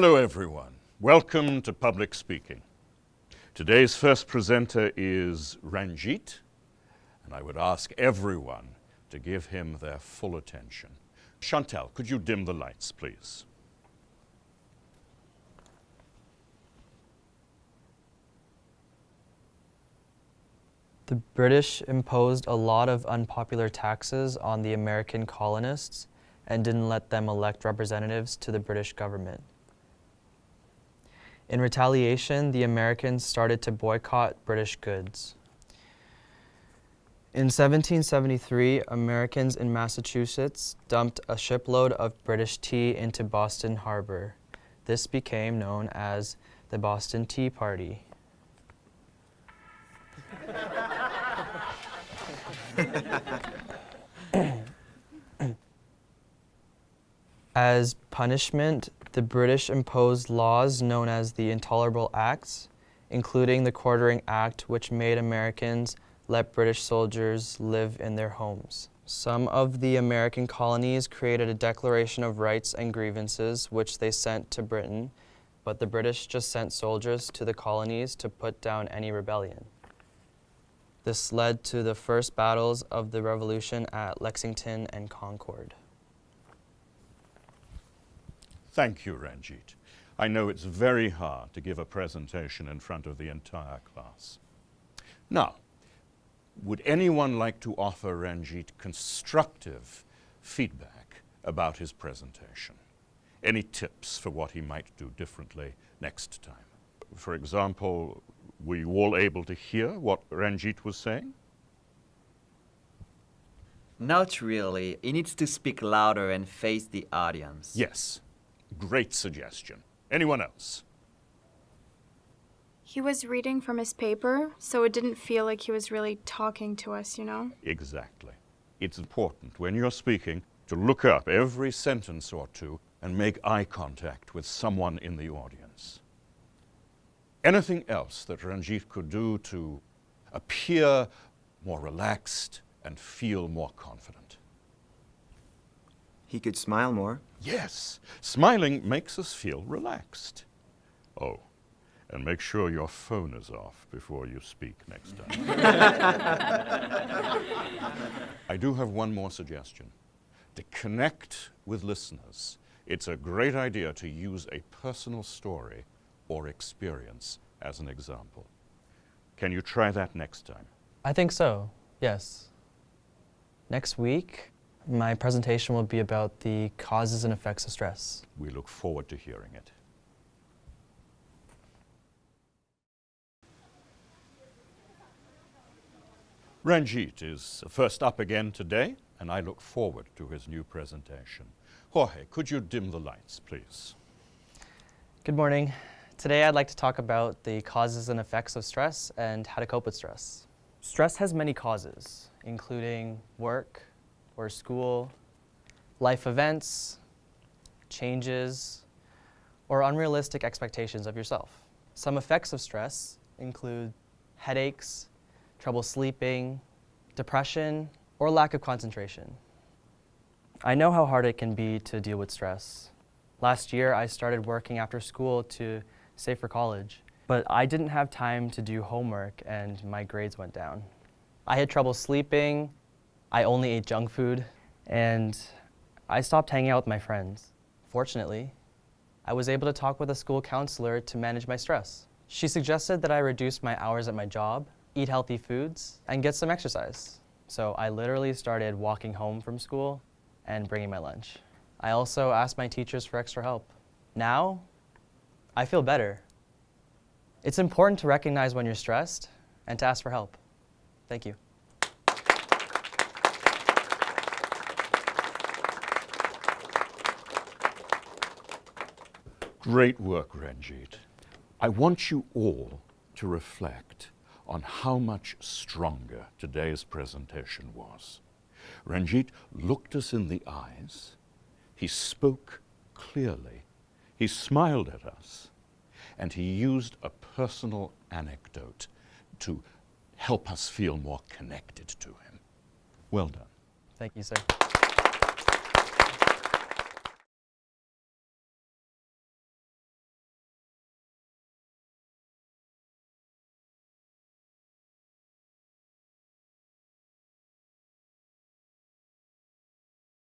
Hello everyone, welcome to Public Speaking. Today's first presenter is Ranjit, and I would ask everyone to give him their full attention. Chantal, could you dim the lights, please? The British imposed a lot of unpopular taxes on the American colonists and didn't let them elect representatives to the British government. In retaliation, the Americans started to boycott British goods. In 1773, Americans in Massachusetts dumped a shipload of British tea into Boston Harbor. This became known as the Boston Tea Party. As punishment, the British imposed laws known as the Intolerable Acts, including the Quartering Act, which made Americans let British soldiers live in their homes. Some of the American colonies created a Declaration of Rights and Grievances, which they sent to Britain, but the British just sent soldiers to the colonies to put down any rebellion. This led to the first battles of the Revolution at Lexington and Concord. Thank you, Ranjit. I know it's very hard to give a presentation in front of the entire class. Now, would anyone like to offer Ranjit constructive feedback about his presentation? Any tips for what he might do differently next time? For example, were you all able to hear what Ranjit was saying? Not really. He needs to speak louder and face the audience. Yes. Great suggestion. Anyone else? He was reading from his paper, so it didn't feel like he was really talking to us, you know? Exactly. It's important when you're speaking to look up every sentence or two and make eye contact with someone in the audience. Anything else that Ranjit could do to appear more relaxed and feel more confident? He could smile more. Yes, smiling makes us feel relaxed. Oh, and make sure your phone is off before you speak next time. I do have one more suggestion. To connect with listeners, it's a great idea to use a personal story or experience as an example. Can you try that next time? I think so, yes. Next week, my presentation will be about the causes and effects of stress. We look forward to hearing it. Ranjit is first up again today, and I look forward to his new presentation. Jorge, could you dim the lights, please? Good morning. Today I'd like to talk about the causes and effects of stress and how to cope with stress. Stress has many causes, including work or school, life events, changes, or unrealistic expectations of yourself. Some effects of stress include headaches, trouble sleeping, depression, or lack of concentration. I know how hard it can be to deal with stress. Last year, I started working after school to save for college, but I didn't have time to do homework and my grades went down. I had trouble sleeping, I only ate junk food, and I stopped hanging out with my friends. Fortunately, I was able to talk with a school counselor to manage my stress. She suggested that I reduce my hours at my job, eat healthy foods, and get some exercise. So I literally started walking home from school and bringing my lunch. I also asked my teachers for extra help. Now, I feel better. It's important to recognize when you're stressed and to ask for help. Thank you. Great work, Ranjit. I want you all to reflect on how much stronger today's presentation was. Ranjit looked us in the eyes, he spoke clearly, he smiled at us, and he used a personal anecdote to help us feel more connected to him. Well done. Thank you, sir.